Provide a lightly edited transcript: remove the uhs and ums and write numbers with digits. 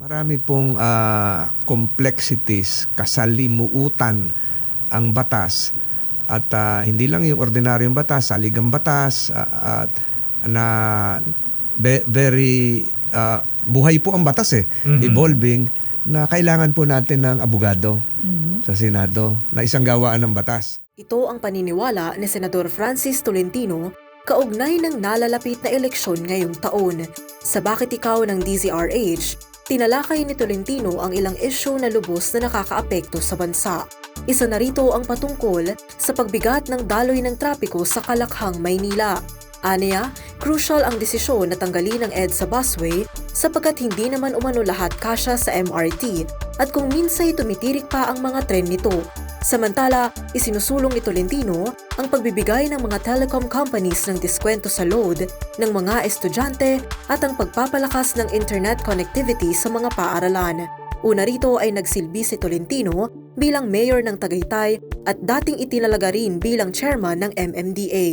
Marami pong complexities, kasalimuutan ang batas at hindi lang yung ordinaryong batas, saligang batas at na very buhay po ang batas evolving na kailangan po natin ng abogado sa Senado na isang gawaan ng batas. Ito ang paniniwala ni Senador Francis Tolentino kaugnay ng nalalapit na eleksyon ngayong taon. Sa Bakit Ikaw ng DZRH, tinalakay ni Tolentino ang ilang isyu na lubos na nakakaapekto sa bansa. Isa na rito ang patungkol sa pagbigat ng daloy ng trapiko sa Kalakhang, Maynila. Aniya, crucial ang desisyon na tanggalin ang EDSA busway sapagkat hindi naman umano lahat kasya sa MRT at kung minsay tumitirik pa ang mga tren nito. Samantala, isinusulong ni Tolentino ang pagbibigay ng mga telecom companies ng diskwento sa load ng mga estudyante at ang pagpapalakas ng internet connectivity sa mga paaralan. Una rito ay nagsilbi si Tolentino bilang mayor ng Tagaytay at dating itinalaga rin bilang chairman ng MMDA.